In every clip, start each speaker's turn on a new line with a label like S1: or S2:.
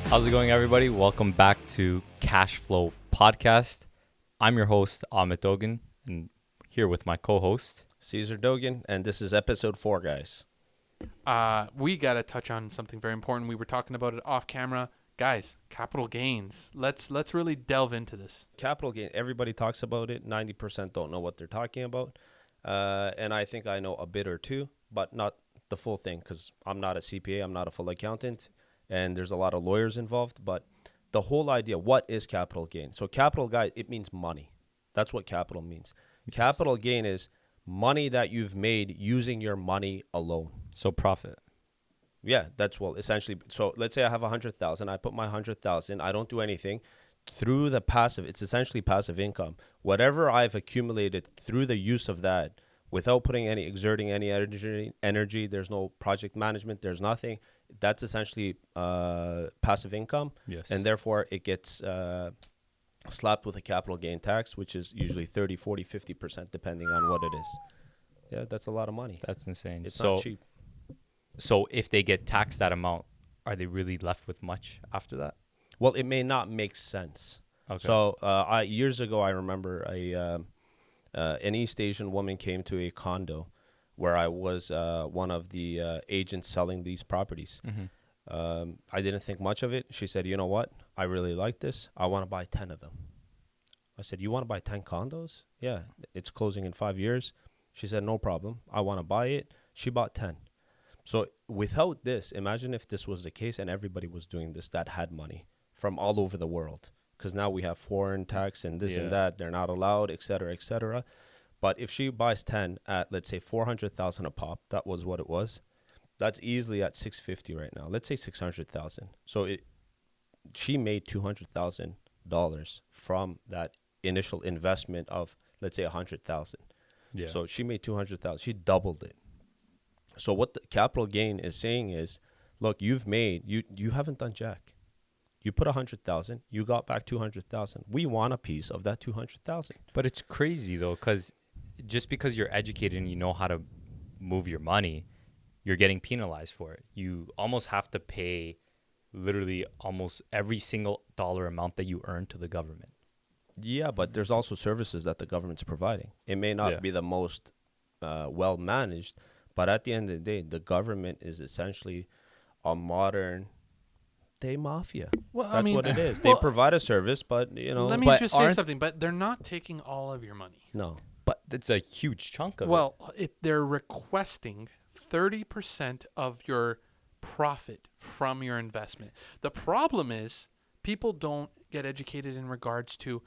S1: How's it going, everybody? Welcome back to Cash Flow Podcast. I'm your host, Amit Dogan, and here with my co-host,
S2: Caesar Dogan, and this is episode 4, guys.
S3: We got to touch on something very important. We were talking about it off camera. Guys, capital gains. Let's really delve into this.
S2: Capital gain, everybody talks about it. 90% don't know what they're talking about. And I think I know a bit or two, but not the full thing because I'm not a CPA, I'm not a full accountant, and there's a lot of lawyers involved. But the whole idea, what is capital gain? So capital, guys, it means money. That's what capital means. Yes. Capital gain is money that you've made using your money alone.
S1: So profit.
S2: Yeah, that's essentially. So let's say I have 100,000. I put my 100,000. I don't do anything through the passive. It's essentially passive income. Whatever I've accumulated through the use of that, without exerting any energy. There's no project management. There's nothing. That's essentially passive income.
S1: Yes.
S2: And therefore it gets slapped with a capital gain tax, which is usually 30, 40, 50%, depending on what it is. Yeah, that's a lot of money.
S1: That's insane.
S2: It's not cheap.
S1: So if they get taxed that amount, are they really left with much after that?
S2: Well, it may not make sense.
S1: Okay.
S2: So years ago, I remember an East Asian woman came to a condo where I was one of the agents selling these properties.
S1: Mm-hmm.
S2: I didn't think much of it. She said, you know what? I really like this. I want to buy 10 of them. I said, you want to buy 10 condos? Yeah, it's closing in 5 years. She said, no problem. I want to buy it. She bought 10. So without this, imagine if this was the case and everybody was doing this that had money from all over the world. Because now we have foreign tax and this and that. They're not allowed, et cetera, et cetera. But if she buys 10 at, let's say, $400,000 a pop, that was what it was. That's easily at $650 right now. Let's say $600,000. So she made $200,000 from that initial investment of, let's say, $100,000.
S1: Yeah.
S2: So she made $200,000. She doubled it. So what the capital gain is saying is, look, you haven't done jack. You put 100,000, you got back 200,000. We want a piece of that 200,000.
S1: But it's crazy though, because just because you're educated and you know how to move your money, you're getting penalized for it. You almost have to pay literally almost every single dollar amount that you earn to the government.
S2: Yeah, but there's also services that the government's providing. It may not be the most well managed, but at the end of the day, the government is essentially a modern day mafia.
S3: Well,
S2: that's what it is. They provide a service, but
S3: Let me just say something. But they're not taking all of your money.
S2: No.
S1: But it's a huge chunk of it.
S3: Well, they're requesting 30% of your profit from your investment. The problem is people don't get educated in regards to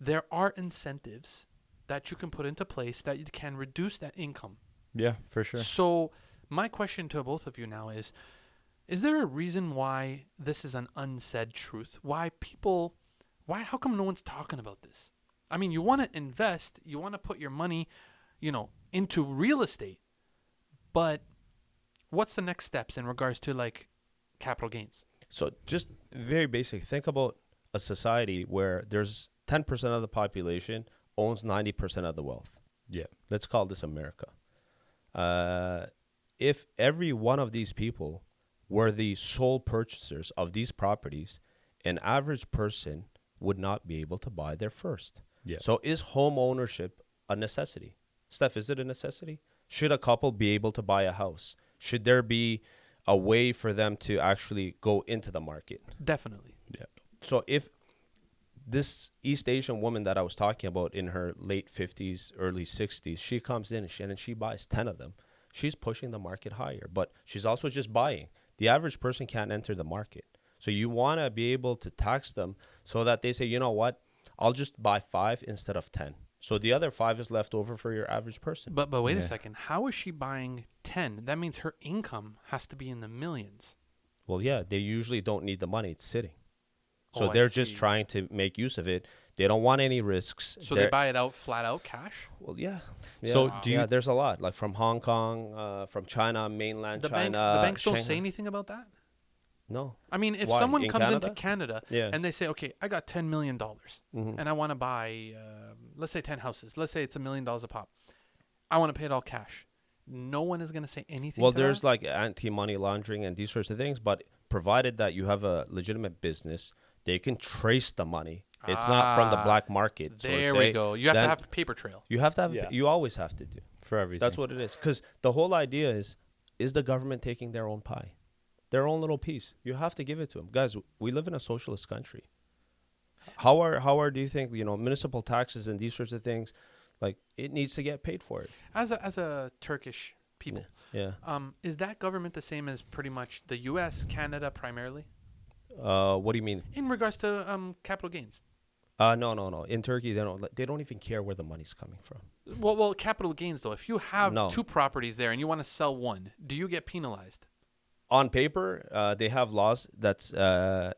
S3: there are incentives that you can put into place that you can reduce that income.
S1: Yeah, for sure.
S3: So my question to both of you now is there a reason why this is an unsaid truth? How come no one's talking about this? I mean, you want to invest, you want to put your money, into real estate, but what's the next steps in regards to like capital gains?
S2: So just very basic, think about a society where there's 10% of the population owns 90% of the wealth.
S1: Yeah.
S2: Let's call this America. If every one of these people were the sole purchasers of these properties, an average person would not be able to buy their first.
S1: Yeah.
S2: So is home ownership a necessity? Steph, is it a necessity? Should a couple be able to buy a house? Should there be a way for them to actually go into the market?
S3: Definitely.
S1: Yeah.
S2: So if this East Asian woman that I was talking about in her late 50s, early 60s, she comes in and she buys 10 of them, she's pushing the market higher, but she's also just buying. The average person can't enter the market. So you want to be able to tax them so that they say, you know what, I'll just buy 5 instead of 10. So the other 5 is left over for your average person.
S3: But wait a second. How is she buying 10? That means her income has to be in the millions.
S2: Well, yeah, they usually don't need the money. It's sitting. So they're just trying to make use of it. They don't want any risks.
S3: So they buy it out flat out cash?
S2: Well, yeah.
S1: So
S2: there's a lot, like from Hong Kong, from China, mainland China.
S3: The banks don't say anything about that?
S2: No.
S3: I mean, if
S2: Why?
S3: someone
S2: In
S3: comes
S2: Canada?
S3: into Canada and they say, okay, I got $10 million and I want to buy, let's say 10 houses. Let's say it's $1 million a pop. I want to pay it all cash. No one is going to say anything.
S2: Well, there's like anti-money laundering and these sorts of things, but provided that you have a legitimate business, they can trace the money. It's not from the black market. So
S3: There we go. You have to have a paper trail.
S2: You have to have.
S1: Yeah.
S2: You always have to do.
S1: For everything.
S2: That's what it is. Because the whole idea is the government taking their own pie, their own little piece. You have to give it to them, guys. We live in a socialist country. How do you think municipal taxes and these sorts of things, like it needs to get paid for it?
S3: As a Turkish people,
S2: Yeah.
S3: is that government the same as pretty much the U.S., Canada primarily,
S2: What do you mean?
S3: in regards to capital gains?
S2: No. In Turkey, they don't even care where the money's coming from.
S3: Well, capital gains though. If you have
S2: No.
S3: 2 properties there and you want to sell one, do you get penalized?
S2: On paper, they have laws that's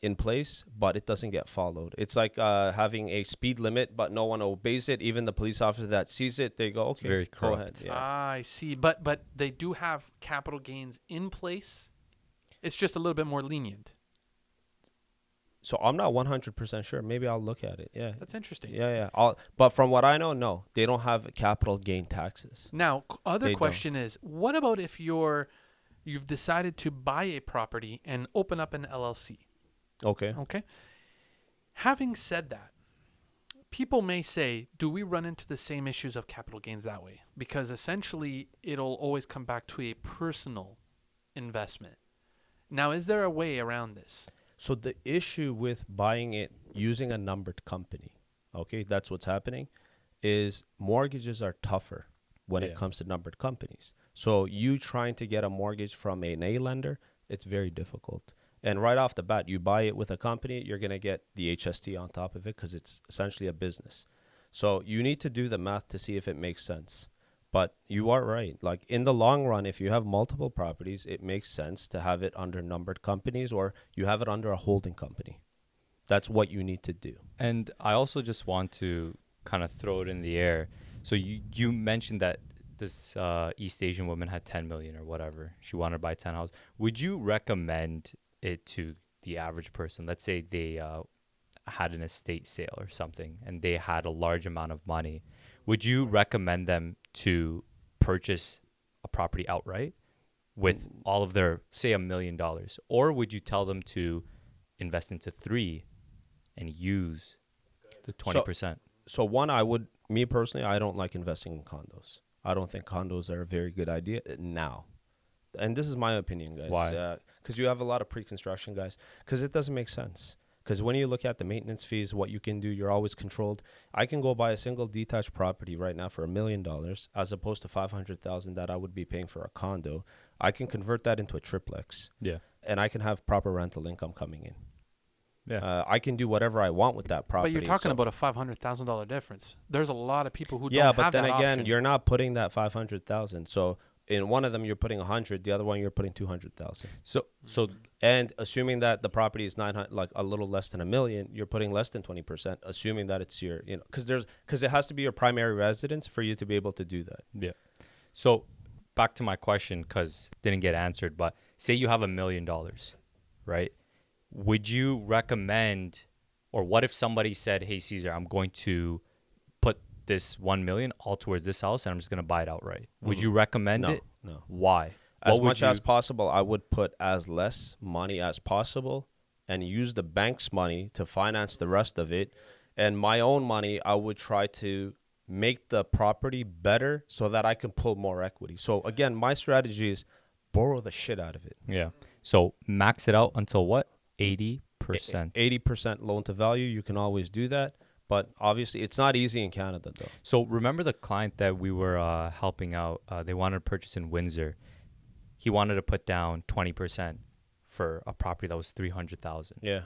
S2: in place, but it doesn't get followed. It's like having a speed limit, but no one obeys it. Even the police officer that sees it, they go, "Okay,
S1: very
S2: go
S1: corrupt.
S2: ahead." Yeah.
S3: I see. But they do have capital gains in place. It's just a little bit more lenient.
S2: So I'm not 100% sure. Maybe I'll look at it. Yeah.
S3: That's interesting.
S2: Yeah. But from what I know, no, they don't have capital gain taxes.
S3: Now, other
S2: They
S3: question is, what about if you've decided to buy a property and open up an LLC?
S2: Okay.
S3: Okay. Having said that, people may say, do we run into the same issues of capital gains that way? Because essentially, it'll always come back to a personal investment. Now, is there a way around this?
S2: So the issue with buying it using a numbered company, okay, that's what's happening, is mortgages are tougher when it comes to numbered companies. So you trying to get a mortgage from an A lender, it's very difficult. And right off the bat, you buy it with a company, you're going to get the HST on top of it because it's essentially a business. So you need to do the math to see if it makes sense. But you are right. Like in the long run, if you have multiple properties, it makes sense to have it under numbered companies or you have it under a holding company. That's what you need to do.
S1: And I also just want to kind of throw it in the air. So you mentioned that this East Asian woman had 10 million or whatever. She wanted to buy 10 houses. Would you recommend it to the average person? Let's say they had an estate sale or something and they had a large amount of money. Would you recommend them to purchase a property outright with all of their, say, $1 million? Or would you tell them to invest into 3 and use the 20%?
S2: So one, me personally, I don't like investing in condos. I don't think condos are a very good idea now. And this is my opinion, guys.
S1: Why?
S2: Because you have a lot of pre-construction, guys. Because it doesn't make sense. Because when you look at the maintenance fees, what you can do, you're always controlled. I can go buy a single detached property right now for $1 million as opposed to $500,000 that I would be paying for a condo. I can convert that into a triplex.
S1: Yeah.
S2: And I can have proper rental income coming in.
S1: Yeah.
S2: I can do whatever I want with that property.
S3: But you're talking about a $500,000 difference. There's a lot of people who
S2: yeah,
S3: don't
S2: but
S3: have
S2: then
S3: that
S2: again,
S3: option.
S2: you're not putting that 500,000. So in one of them, you're putting 100. The other one, you're putting 200,000.
S1: So
S2: And assuming that the property is 900, like a little less than $1 million, you're putting less than 20%. Assuming that it's your, because it has to be your primary residence for you to be able to do that.
S1: yeah. So back to my question, because didn't get answered. But say you have $1 million, right? Would you recommend, or what if somebody said, "Hey, Caesar, I'm going to put this 1 million all towards this house, and I'm just going to buy it outright"? Would you recommend
S2: No,
S1: it?
S2: no.
S1: Why?
S2: As
S1: What would
S2: much as
S1: you-
S2: possible, I would put as less money as possible and use the bank's money to finance the rest of it. And my own money, I would try to make the property better so that I can pull more equity. So again, my strategy is borrow the shit out of it.
S1: Yeah. So max it out until what? 80%.
S2: 80% loan to value. You can always do that. But obviously, it's not easy in Canada, though.
S1: So remember the client that we were helping out? They wanted to purchase in Windsor. He wanted to put down 20% for a property that was 300,000.
S2: Yeah.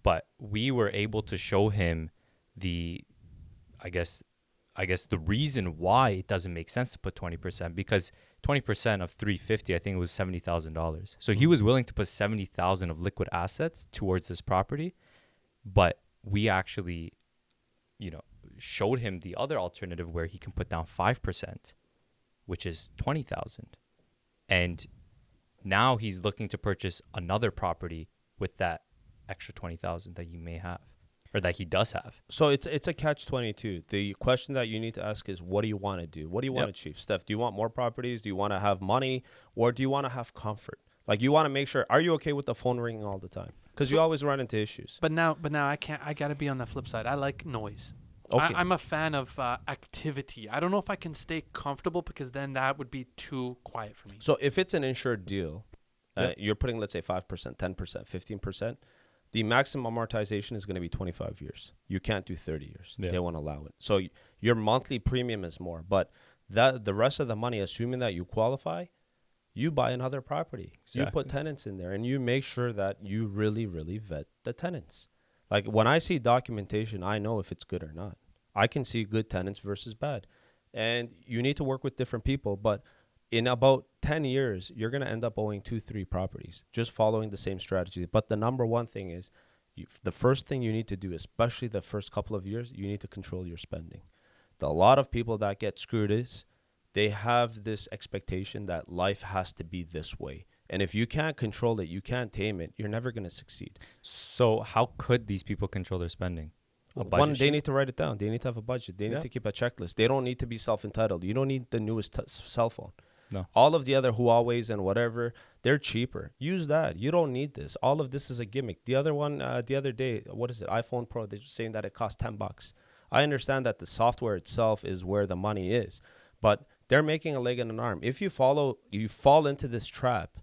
S1: But we were able to show him the, I guess the reason why it doesn't make sense to put 20%, because 20% of 350, I think it was $70,000. So he was willing to put 70,000 of liquid assets towards this property, but we actually, showed him the other alternative where he can put down 5%, which is 20,000. And now he's looking to purchase another property with that extra 20,000 that you may have, or that he does have.
S2: So it's a catch-22. The question that you need to ask is, what do you want to do? What do you want to achieve? Steph, do you want more properties? Do you want to have money? Or do you want to have comfort? Like, you want to make sure, are you okay with the phone ringing all the time? Because you always run into issues.
S3: But now I can't. I gotta be on the flip side. I like noise.
S2: Okay.
S3: I'm a fan of activity. I don't know if I can stay comfortable because then that would be too quiet for me.
S2: So if it's an insured deal,
S1: Yep.
S2: you're putting, let's say, 5%, 10%, 15%, the maximum amortization is going to be 25 years. You can't do 30 years.
S1: Yeah.
S2: They won't allow it. So your monthly premium is more. But the rest of the money, assuming that you qualify, you buy another property. So you put
S1: Exactly.
S2: tenants in there, and you make sure that you really, really vet the tenants. Like, when I see documentation, I know if it's good or not. I can see good tenants versus bad. And you need to work with different people. But in about 10 years, you're going to end up owing 2-3 properties, just following the same strategy. But the number one thing is, the first thing you need to do, especially the first couple of years, you need to control your spending. A lot of people that get screwed is they have this expectation that life has to be this way. And if you can't control it, you can't tame it, you're never going to succeed.
S1: So how could these people control their spending? A budget
S2: One, they
S1: sheet?
S2: need to write it down. They need to have a budget. They need
S1: Yeah.
S2: to keep a checklist. They don't need to be self-entitled. You don't need the newest cell phone.
S1: No.
S2: All of the other Huawei's and whatever, they're cheaper. Use that. You don't need this. All of this is a gimmick. The other one, the other day, what is it? iPhone Pro, they're saying that it costs $10. I understand that the software itself is where the money is, but they're making a leg and an arm. If you fall into this trap,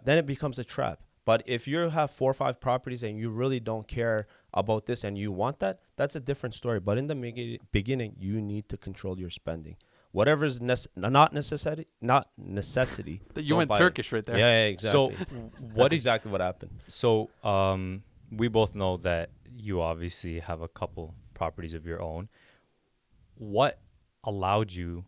S2: then it becomes a trap. But if you have 4 or 5 properties and you really don't care about this and you want that, that's a different story. But in the beginning, you need to control your spending. Whatever is not necessity.
S3: You
S2: don't
S3: went
S2: buy it.
S3: Turkish right there.
S2: Yeah, exactly.
S1: So
S2: What
S1: what is
S2: exactly what happened?
S1: So we both know that you obviously have a couple properties of your own. What allowed you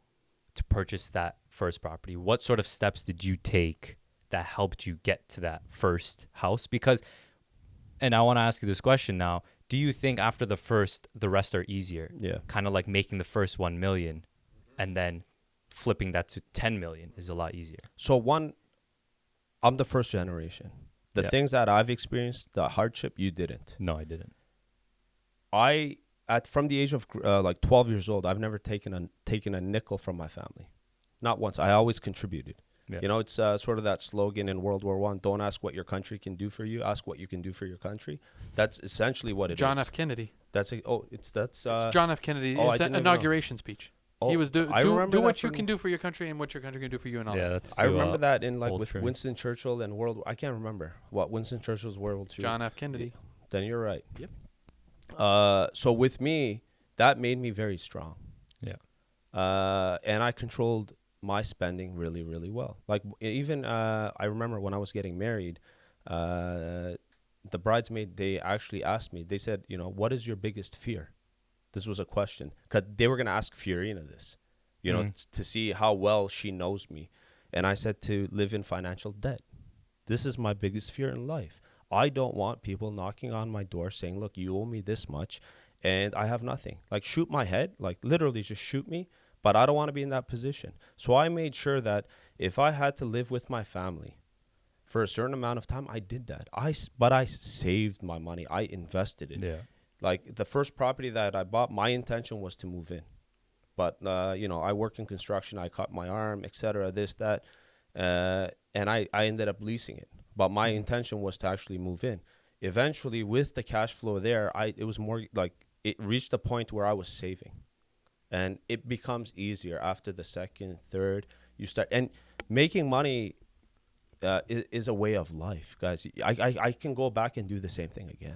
S1: to purchase that first property? What sort of steps did you take that helped you get to that first house? Because, and I want to ask you this question now, do you think after the first, the rest are easier?
S2: Yeah.
S1: Kind of like making the first 1 million and then flipping that to 10 million is a lot easier.
S2: So I'm the first generation. The
S1: Yeah.
S2: things that I've experienced, the hardship, you didn't.
S1: No, I didn't.
S2: From the age of like 12 years old, I've never taken a nickel from my family, not once. I always contributed.
S1: Yeah.
S2: You know, it's sort of that slogan in World War I: "Don't ask what your country can do for you. Ask what you can do for your country." That's essentially what it is.
S3: John F. Kennedy.
S2: That's
S3: It's John F. Kennedy.
S2: oh, I
S3: It's
S2: didn't
S3: an
S2: even know.
S3: inauguration speech.
S2: oh,
S3: He was do
S2: I remember
S3: do
S2: that
S3: what you
S2: from-
S3: can do for your country and what your country can do for you and all
S1: Yeah,
S3: that.
S1: that's
S2: I remember that in
S1: old
S2: with
S1: for me.
S2: Winston Churchill and I can't remember what Winston Churchill's World War II.
S3: John F. Kennedy.
S2: Then you're right.
S3: Yep.
S2: So with me, that made me very strong.
S1: Yeah.
S2: And I controlled my spending really, really well. Like, even I remember when I was getting married, the bridesmaid, they actually asked me, they said, what is your biggest fear? This was a question, because they were going to ask Fiorina this, to see how well she knows me. And I said, to live in financial debt. This is my biggest fear in life. I don't want people knocking on my door saying, look, you owe me this much and I have nothing. Like, shoot my head, like literally just shoot me. But I don't want to be in that position. So I made sure that if I had to live with my family for a certain amount of time, I did that. But I saved my money. I invested it.
S1: Yeah.
S2: Like, the first property that I bought, my intention was to move in. But, I work in construction. I cut my arm, etc., this, that. And I ended up leasing it. But my intention was to actually move in. Eventually, with the cash flow there, it was more like it reached a point where I was saving. And it becomes easier after the second, third, you start. And making money is a way of life, guys. I can go back and do the same thing again.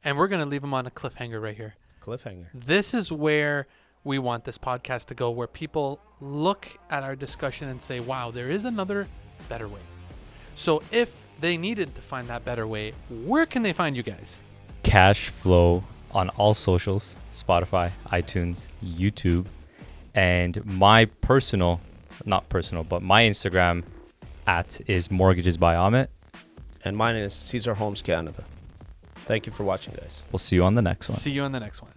S3: And we're going to leave him on a cliffhanger right here.
S2: Cliffhanger.
S3: This is where we want this podcast to go, where people look at our discussion and say, wow, there is another better way. So if they needed to find that better way, where can they find you guys?
S1: Cash Flow on all socials, Spotify, iTunes, YouTube, and my not personal, but my Instagram is Mortgages by Amit.
S2: And mine is Caesar Homes Canada. Thank you for watching, guys.
S1: We'll see you on the next one.
S3: See you on the next one.